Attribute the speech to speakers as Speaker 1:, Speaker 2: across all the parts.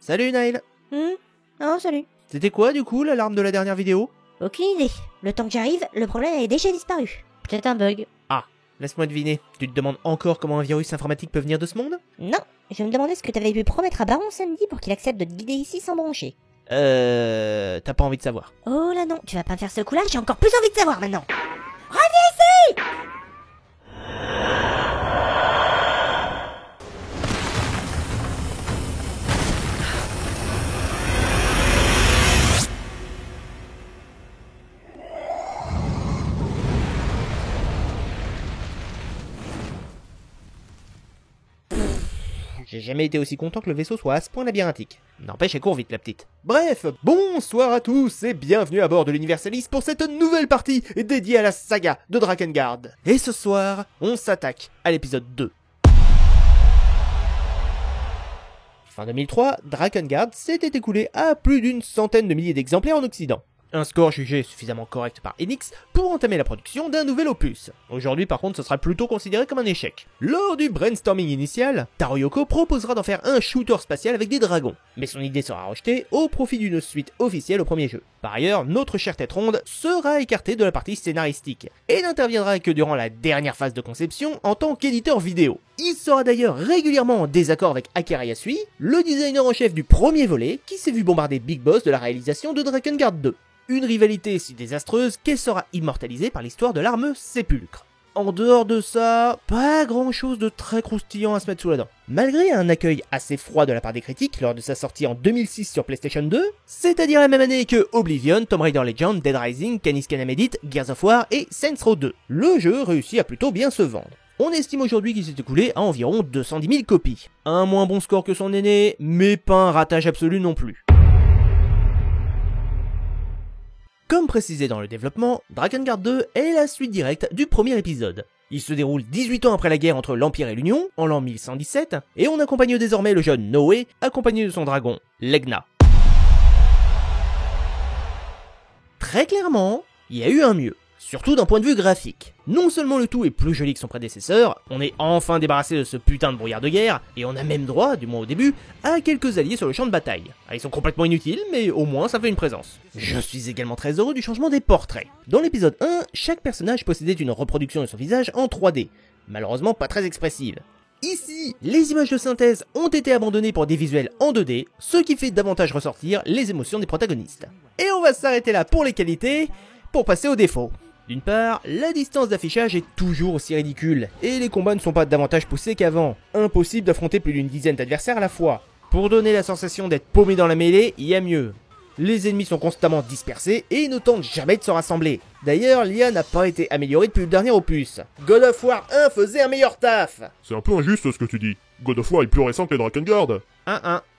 Speaker 1: Salut Naël.
Speaker 2: Oh, salut.
Speaker 1: C'était quoi du coup l'alarme de la dernière vidéo?
Speaker 2: Aucune idée. Le temps que j'arrive, le problème avait déjà disparu. Peut-être un bug.
Speaker 1: Ah, laisse-moi deviner. Tu te demandes encore comment un virus informatique peut venir de ce monde?
Speaker 2: Non, je me demandais ce que t'avais pu promettre à Baron samedi pour qu'il accepte de te guider ici sans broncher.
Speaker 1: T'as pas envie de savoir.
Speaker 2: Oh là non, tu vas pas me faire ce coup-là, j'ai encore plus envie de savoir maintenant.
Speaker 1: J'ai jamais été aussi content que le vaisseau soit à ce point labyrinthique. N'empêche, elle court vite la petite. Bref, bonsoir à tous et bienvenue à bord de l'Universalis pour cette nouvelle partie dédiée à la saga de Drakengard. Et ce soir, on s'attaque à l'épisode 2. Fin 2003, Drakengard s'était écoulé à plus d'une centaine de milliers d'exemplaires en Occident. Un score jugé suffisamment correct par Enix pour entamer la production d'un nouvel opus. Aujourd'hui par contre ce sera plutôt considéré comme un échec. Lors du brainstorming initial, Taro Yoko proposera d'en faire un shooter spatial avec des dragons. Mais son idée sera rejetée au profit d'une suite officielle au premier jeu. Par ailleurs, notre chère tête ronde sera écartée de la partie scénaristique et n'interviendra que durant la dernière phase de conception en tant qu'éditeur vidéo. Il sera d'ailleurs régulièrement en désaccord avec Akira Yasui, le designer en chef du premier volet qui s'est vu bombarder Big Boss de la réalisation de Drakengard 2. Une rivalité si désastreuse qu'elle sera immortalisée par l'histoire de l'arme Sépulcre. En dehors de ça, pas grand chose de très croustillant à se mettre sous la dent. Malgré un accueil assez froid de la part des critiques lors de sa sortie en 2006 sur PlayStation 2, c'est-à-dire la même année que Oblivion, Tomb Raider Legend, Dead Rising, Canis Canem Edit, Gears of War et Saints Row 2, le jeu réussit à plutôt bien se vendre. On estime aujourd'hui qu'il s'est écoulé à environ 210 000 copies. Un moins bon score que son aîné, mais pas un ratage absolu non plus. Comme précisé dans le développement, Drakengard 2 est la suite directe du premier épisode. Il se déroule 18 ans après la guerre entre l'Empire et l'Union, en l'an 1117, et on accompagne désormais le jeune Noé, accompagné de son dragon, Legna. Très clairement, il y a eu un mieux, surtout d'un point de vue graphique. Non seulement le tout est plus joli que son prédécesseur, on est enfin débarrassé de ce putain de brouillard de guerre, et on a même droit, du moins au début, à quelques alliés sur le champ de bataille. Ils sont complètement inutiles, mais au moins ça fait une présence. Je suis également très heureux du changement des portraits. Dans l'épisode 1, chaque personnage possédait une reproduction de son visage en 3D, malheureusement pas très expressive. Ici, les images de synthèse ont été abandonnées pour des visuels en 2D, ce qui fait davantage ressortir les émotions des protagonistes. Et on va s'arrêter là pour les qualités, pour passer aux défauts. D'une part, la distance d'affichage est toujours aussi ridicule, et les combats ne sont pas davantage poussés qu'avant. Impossible d'affronter plus d'une dizaine d'adversaires à la fois. Pour donner la sensation d'être paumé dans la mêlée, il y a mieux. Les ennemis sont constamment dispersés et ne tentent jamais de se rassembler. D'ailleurs, l'IA n'a pas été améliorée depuis le dernier opus. God of War 1 faisait un meilleur taf.
Speaker 3: C'est un peu injuste ce que tu dis. God of War est plus récent que les Drakengard.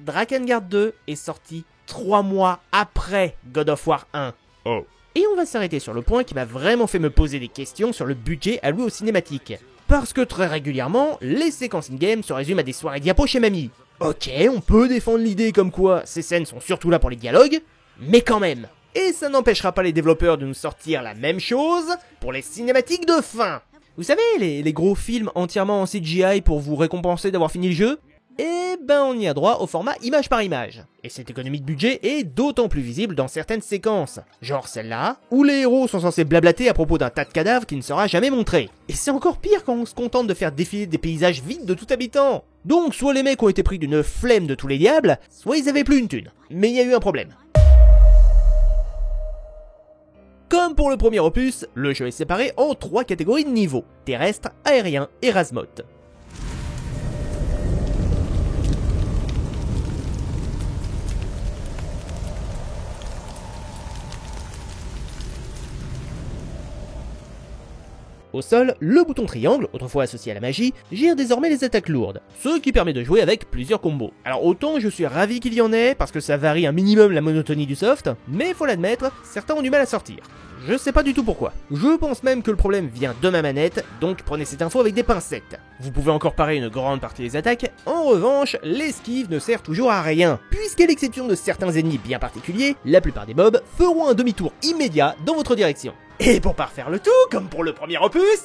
Speaker 1: Drakengard 2 est sorti 3 mois après God of War 1.
Speaker 3: Oh.
Speaker 1: Et on va s'arrêter sur le point qui m'a vraiment fait me poser des questions sur le budget alloué aux cinématiques. Parce que très régulièrement, les séquences in-game se résument à des soirées diapos chez mamie. Ok, on peut défendre l'idée comme quoi ces scènes sont surtout là pour les dialogues, mais quand même. Et ça n'empêchera pas les développeurs de nous sortir la même chose pour les cinématiques de fin. Vous savez, les gros films entièrement en CGI pour vous récompenser d'avoir fini le jeu? Eh ben on y a droit au format image par image. Et cette économie de budget est d'autant plus visible dans certaines séquences. Genre celle-là, où les héros sont censés blablater à propos d'un tas de cadavres qui ne sera jamais montré. Et c'est encore pire quand on se contente de faire défiler des paysages vides de tout habitant. Donc soit les mecs ont été pris d'une flemme de tous les diables, soit ils avaient plus une thune. Mais il y a eu un problème. Comme pour le premier opus, le jeu est séparé en 3 catégories de niveaux: terrestre, aérien et Razmoth. Au sol, le bouton triangle, autrefois associé à la magie, gère désormais les attaques lourdes, ce qui permet de jouer avec plusieurs combos. Alors autant je suis ravi qu'il y en ait, parce que ça varie un minimum la monotonie du soft, mais faut l'admettre, certains ont du mal à sortir. Je sais pas du tout pourquoi. Je pense même que le problème vient de ma manette, donc prenez cette info avec des pincettes. Vous pouvez encore parer une grande partie des attaques, en revanche, l'esquive ne sert toujours à rien, puisqu'à l'exception de certains ennemis bien particuliers, la plupart des mobs feront un demi-tour immédiat dans votre direction. Et pour parfaire le tout, comme pour le premier opus,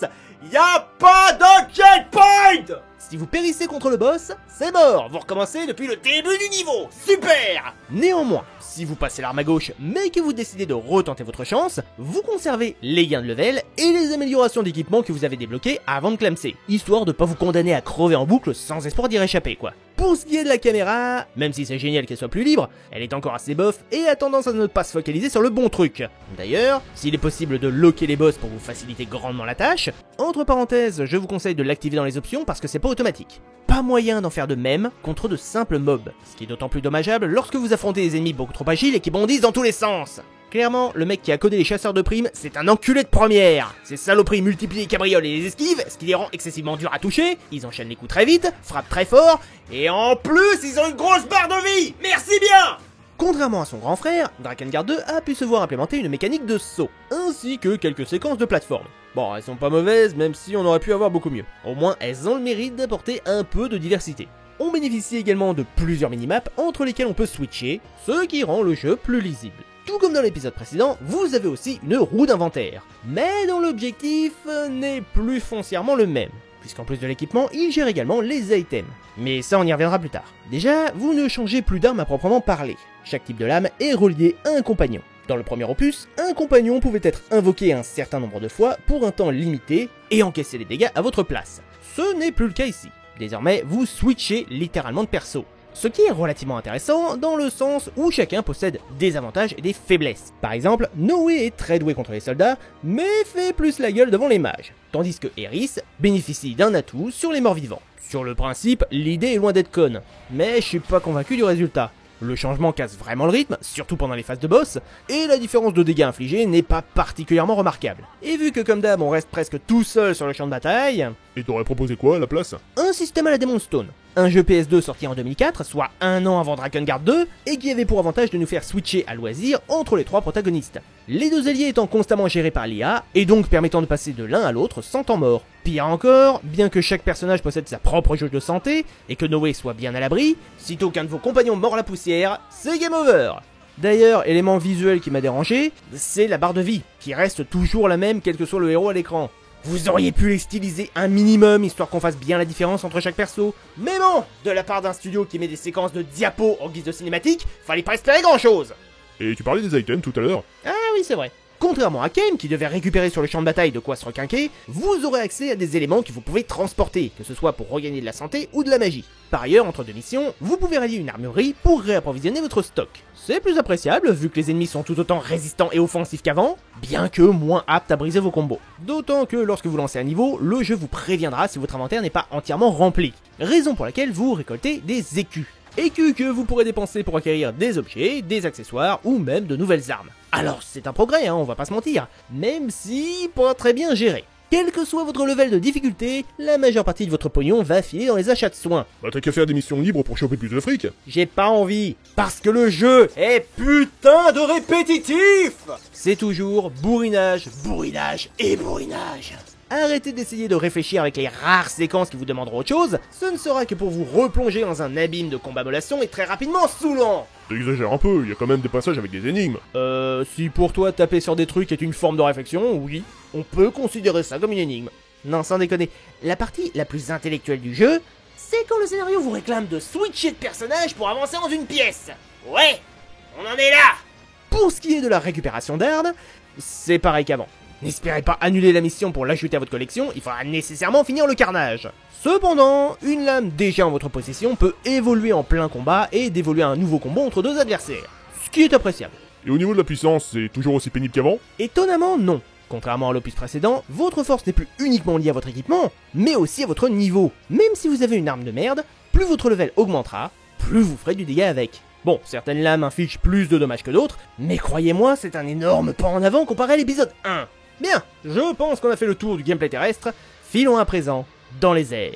Speaker 1: y a pas de checkpoint! Si vous périssez contre le boss, c'est mort, vous recommencez depuis le début du niveau, super! Néanmoins, si vous passez l'arme à gauche mais que vous décidez de retenter votre chance, vous conservez les gains de level et les améliorations d'équipement que vous avez débloqués avant de clamser, histoire de pas vous condamner à crever en boucle sans espoir d'y réchapper quoi. Pour ce qui est de la caméra, même si c'est génial qu'elle soit plus libre, elle est encore assez bof et a tendance à ne pas se focaliser sur le bon truc. D'ailleurs, s'il est possible de locker les boss pour vous faciliter grandement la tâche, entre parenthèses, je vous conseille de l'activer dans les options parce que c'est pas automatique. Pas moyen d'en faire de même contre de simples mobs, ce qui est d'autant plus dommageable lorsque vous affrontez des ennemis beaucoup trop agiles et qui bondissent dans tous les sens. Clairement, le mec qui a codé les chasseurs de primes, c'est un enculé de première. Ces saloperies multiplient les cabrioles et les esquives, ce qui les rend excessivement durs à toucher, ils enchaînent les coups très vite, frappent très fort, et en plus, ils ont une grosse barre de vie. Merci bien! Contrairement à son grand frère, Drakengard 2 a pu se voir implémenter une mécanique de saut, ainsi que quelques séquences de plateforme. Bon, elles sont pas mauvaises, même si on aurait pu avoir beaucoup mieux. Au moins, elles ont le mérite d'apporter un peu de diversité. On bénéficie également de plusieurs minimaps entre lesquels on peut switcher, ce qui rend le jeu plus lisible. Tout comme dans l'épisode précédent, vous avez aussi une roue d'inventaire, mais dont l'objectif n'est plus foncièrement le même, puisqu'en plus de l'équipement, il gère également les items. Mais ça on y reviendra plus tard. Déjà, vous ne changez plus d'arme à proprement parler. Chaque type de lame est relié à un compagnon. Dans le premier opus, un compagnon pouvait être invoqué un certain nombre de fois pour un temps limité et encaisser les dégâts à votre place. Ce n'est plus le cas ici. Désormais, vous switchez littéralement de perso. Ce qui est relativement intéressant dans le sens où chacun possède des avantages et des faiblesses. Par exemple, Noé est très doué contre les soldats, mais fait plus la gueule devant les mages, tandis que Eris bénéficie d'un atout sur les morts-vivants. Sur le principe, l'idée est loin d'être conne, mais je suis pas convaincu du résultat. Le changement casse vraiment le rythme, surtout pendant les phases de boss, et la différence de dégâts infligés n'est pas particulièrement remarquable. Et vu que comme d'hab on reste presque tout seul sur le champ de bataille...
Speaker 3: Et t'aurais proposé quoi à la place?
Speaker 1: Un système à la Demon's Stone. Un jeu PS2 sorti en 2004, soit un an avant Drakengard 2, et qui avait pour avantage de nous faire switcher à loisir entre les trois protagonistes. Les deux alliés étant constamment gérés par l'IA, et donc permettant de passer de l'un à l'autre sans temps mort. Pire encore, bien que chaque personnage possède sa propre jauge de santé, et que Noé soit bien à l'abri, sitôt qu'un de vos compagnons mord la poussière, c'est game over. D'ailleurs, élément visuel qui m'a dérangé, c'est la barre de vie, qui reste toujours la même quel que soit le héros à l'écran. Vous auriez pu les styliser un minimum, histoire qu'on fasse bien la différence entre chaque perso. Mais bon, de la part d'un studio qui met des séquences de diapos en guise de cinématique, fallait pas espérer grand chose.
Speaker 3: Et tu parlais des items tout à l'heure.
Speaker 1: Ah oui, c'est vrai. Contrairement à Ken, qui devait récupérer sur le champ de bataille de quoi se requinquer, vous aurez accès à des éléments que vous pouvez transporter, que ce soit pour regagner de la santé ou de la magie. Par ailleurs, entre deux missions, vous pouvez rallier une armurerie pour réapprovisionner votre stock. C'est plus appréciable, vu que les ennemis sont tout autant résistants et offensifs qu'avant, bien que moins aptes à briser vos combos. D'autant que lorsque vous lancez un niveau, le jeu vous préviendra si votre inventaire n'est pas entièrement rempli. Raison pour laquelle vous récoltez des écus. Écus que vous pourrez dépenser pour acquérir des objets, des accessoires ou même de nouvelles armes. Alors c'est un progrès, on va pas se mentir, même si pas très bien géré. Quel que soit votre level de difficulté, la majeure partie de votre pognon va filer dans les achats de soins.
Speaker 3: Bah t'as qu'à faire des missions libres pour choper plus de fric.
Speaker 1: J'ai pas envie, parce que le jeu est putain de répétitif. C'est toujours bourrinage, bourrinage et bourrinage. Arrêtez d'essayer de réfléchir avec les rares séquences qui vous demanderont autre chose, ce ne sera que pour vous replonger dans un abîme de combat mollasson et très rapidement saoulant.
Speaker 3: T'exagères un peu, il y a quand même des passages avec des énigmes.
Speaker 1: Si pour toi taper sur des trucs est une forme de réflexion, oui, on peut considérer ça comme une énigme. Non, sans déconner, la partie la plus intellectuelle du jeu, c'est quand le scénario vous réclame de switcher de personnage pour avancer dans une pièce. Ouais, on en est là. Pour ce qui est de la récupération d'armes, c'est pareil qu'avant. N'espérez pas annuler la mission pour l'ajouter à votre collection, il faudra nécessairement finir le carnage. Cependant, une lame déjà en votre possession peut évoluer en plein combat et dévoluer un nouveau combo entre deux adversaires, ce qui est appréciable.
Speaker 3: Et au niveau de la puissance, c'est toujours aussi pénible qu'avant?
Speaker 1: Étonnamment, non. Contrairement à l'opus précédent, votre force n'est plus uniquement liée à votre équipement, mais aussi à votre niveau. Même si vous avez une arme de merde, plus votre level augmentera, plus vous ferez du dégât avec. Bon, certaines lames infligent plus de dommages que d'autres, mais croyez-moi, c'est un énorme pas en avant comparé à l'épisode 1. Bien, je pense qu'on a fait le tour du gameplay terrestre, filons à présent dans les airs.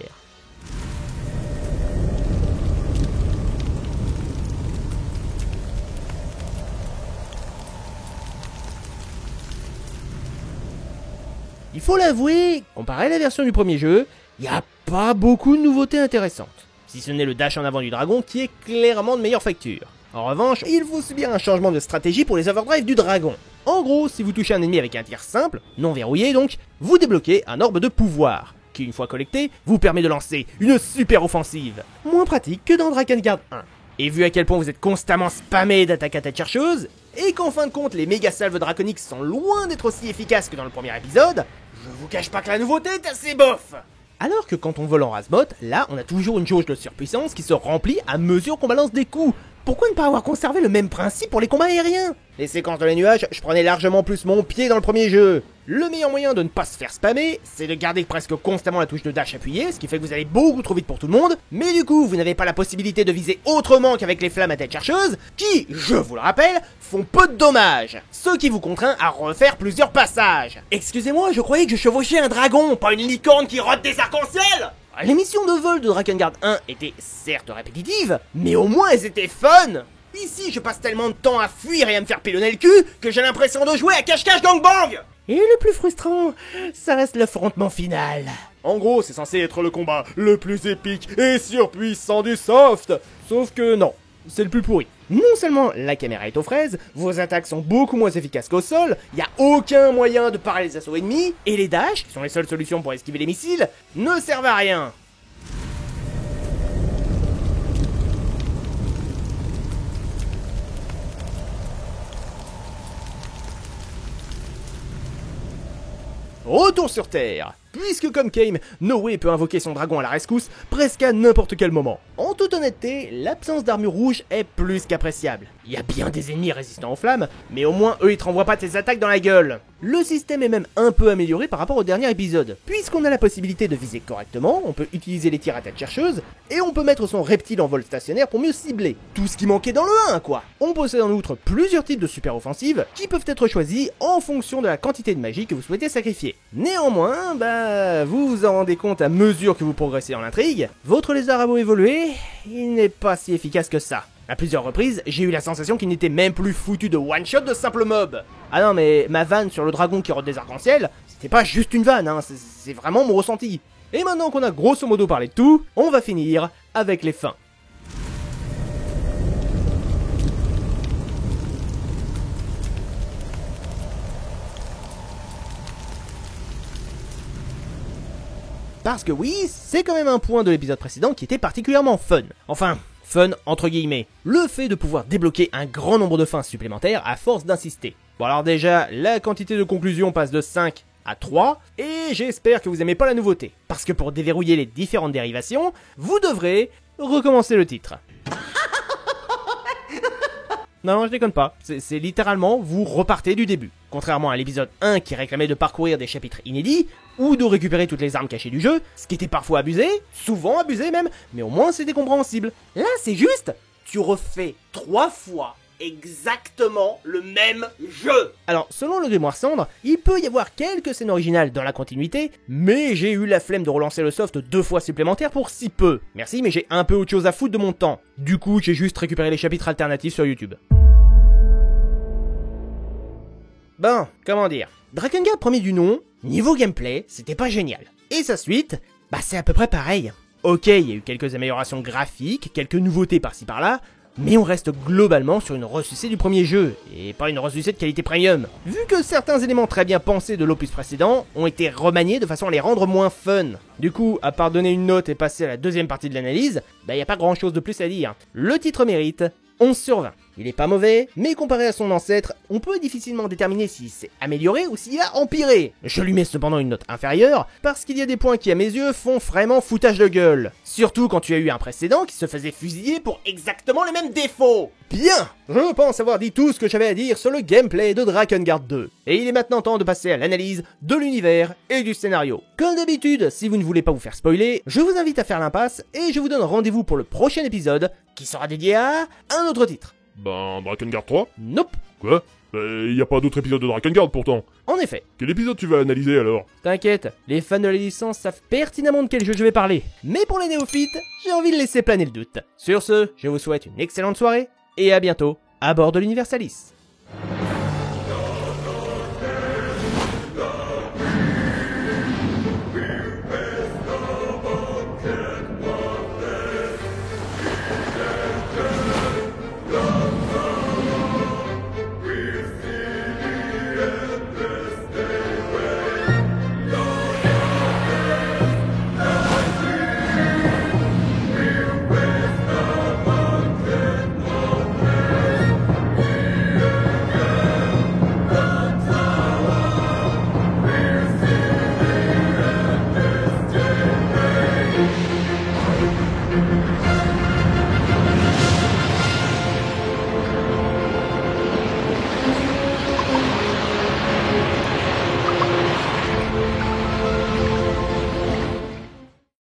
Speaker 1: Il faut l'avouer, comparé à la version du premier jeu, il n'y a pas beaucoup de nouveautés intéressantes. Si ce n'est le dash en avant du dragon qui est clairement de meilleure facture. En revanche, il faut subir un changement de stratégie pour les overdrives du dragon. En gros, si vous touchez un ennemi avec un tir simple, non verrouillé donc, vous débloquez un orbe de pouvoir, qui, une fois collecté, vous permet de lancer une super offensive. Moins pratique que dans Drakengard 1. Et vu à quel point vous êtes constamment spammé d'attaques à tête chercheuse, et qu'en fin de compte les méga salves draconiques sont loin d'être aussi efficaces que dans le premier épisode, je vous cache pas que la nouveauté est assez bof. Alors que quand on vole en Razmoth, là on a toujours une jauge de surpuissance qui se remplit à mesure qu'on balance des coups. Pourquoi ne pas avoir conservé le même principe pour les combats aériens? Les séquences de les nuages, je prenais largement plus mon pied dans le premier jeu. Le meilleur moyen de ne pas se faire spammer, c'est de garder presque constamment la touche de dash appuyée, ce qui fait que vous allez beaucoup trop vite pour tout le monde, mais du coup, vous n'avez pas la possibilité de viser autrement qu'avec les flammes à tête chercheuse, qui, je vous le rappelle, font peu de dommages, ce qui vous contraint à refaire plusieurs passages. Excusez-moi, je croyais que je chevauchais un dragon, pas une licorne qui rote des arcs-en-ciel. Les missions de vol de Drakengard 1 étaient certes répétitives, mais au moins elles étaient fun. Ici, je passe tellement de temps à fuir et à me faire pilonner le cul que j'ai l'impression de jouer à cache-cache gangbang. Et le plus frustrant, ça reste l'affrontement final.
Speaker 3: En gros, c'est censé être le combat le plus épique et surpuissant du soft.
Speaker 1: Sauf que non, c'est le plus pourri. Non seulement la caméra est aux fraises, vos attaques sont beaucoup moins efficaces qu'au sol, y a aucun moyen de parer les assauts ennemis, et les dashs, qui sont les seules solutions pour esquiver les missiles, ne servent à rien. Retour sur Terre. Puisque comme Kame, Noé peut invoquer son dragon à la rescousse presque à n'importe quel moment. En toute honnêteté, l'absence d'armure rouge est plus qu'appréciable. Il y a bien des ennemis résistants aux flammes, mais au moins eux ils te renvoient pas tes attaques dans la gueule. Le système est même un peu amélioré par rapport au dernier épisode. Puisqu'on a la possibilité de viser correctement, on peut utiliser les tirs à tête chercheuse, et on peut mettre son reptile en vol stationnaire pour mieux cibler. Tout ce qui manquait dans le 1 quoi. On possède en outre plusieurs types de super offensives qui peuvent être choisis en fonction de la quantité de magie que vous souhaitez sacrifier. Néanmoins, vous vous en rendez compte à mesure que vous progressez dans l'intrigue, votre lézard a beau évoluer, il n'est pas si efficace que ça. À plusieurs reprises, j'ai eu la sensation qu'il n'était même plus foutu de one-shot de simple mob. Ah non mais ma vanne sur le dragon qui rote des arcs-en-ciel, c'était pas juste une vanne, hein, c'est vraiment mon ressenti. Et maintenant qu'on a grosso modo parlé de tout, on va finir avec les fins. Parce que oui, c'est quand même un point de l'épisode précédent qui était particulièrement fun. Enfin, fun entre guillemets. Le fait de pouvoir débloquer un grand nombre de fins supplémentaires à force d'insister. Bon alors déjà, la quantité de conclusions passe de 5 à 3, et j'espère que vous aimez pas la nouveauté. Parce que pour déverrouiller les différentes dérivations, vous devrez recommencer le titre. Non, je déconne pas, c'est littéralement, vous repartez du début. Contrairement à l'épisode 1 qui réclamait de parcourir des chapitres inédits, ou de récupérer toutes les armes cachées du jeu, ce qui était parfois abusé, souvent abusé même, mais au moins c'était compréhensible. Là c'est juste, tu refais 3 fois exactement le même jeu. Alors, selon le Grimoire Cendre, il peut y avoir quelques scènes originales dans la continuité, mais j'ai eu la flemme de relancer le soft 2 fois supplémentaires pour si peu. Merci, mais j'ai un peu autre chose à foutre de mon temps. Du coup, j'ai juste récupéré les chapitres alternatifs sur YouTube. Bon, comment dire, Drakengard premier du nom, niveau gameplay, c'était pas génial. Et sa suite, c'est à peu près pareil. Ok, il y a eu quelques améliorations graphiques, quelques nouveautés par-ci par-là, mais on reste globalement sur une ressucée du premier jeu, et pas une ressucée de qualité premium. Vu que certains éléments très bien pensés de l'opus précédent ont été remaniés de façon à les rendre moins fun. Du coup, à part donner une note et passer à la deuxième partie de l'analyse, y a pas grand chose de plus à dire. Le titre mérite 11 sur 20. Il est pas mauvais, mais comparé à son ancêtre, on peut difficilement déterminer s'il s'est amélioré ou s'il a empiré. Je lui mets cependant une note inférieure, parce qu'il y a des points qui à mes yeux font vraiment foutage de gueule. Surtout quand tu as eu un précédent qui se faisait fusiller pour exactement le même défaut. Bien, je pense avoir dit tout ce que j'avais à dire sur le gameplay de Drakengard 2. Et il est maintenant temps de passer à l'analyse de l'univers et du scénario. Comme d'habitude, si vous ne voulez pas vous faire spoiler, je vous invite à faire l'impasse et je vous donne rendez-vous pour le prochain épisode qui sera dédié à un autre titre.
Speaker 3: Drakengard 3
Speaker 1: Nope.
Speaker 3: Quoi y a pas d'autre épisode de Drakengard pourtant.
Speaker 1: En effet.
Speaker 3: Quel épisode tu vas analyser alors?
Speaker 1: T'inquiète, les fans de la licence savent pertinemment de quel jeu je vais parler. Mais pour les néophytes, j'ai envie de laisser planer le doute. Sur ce, je vous souhaite une excellente soirée, et à bientôt, à bord de l'Universalis.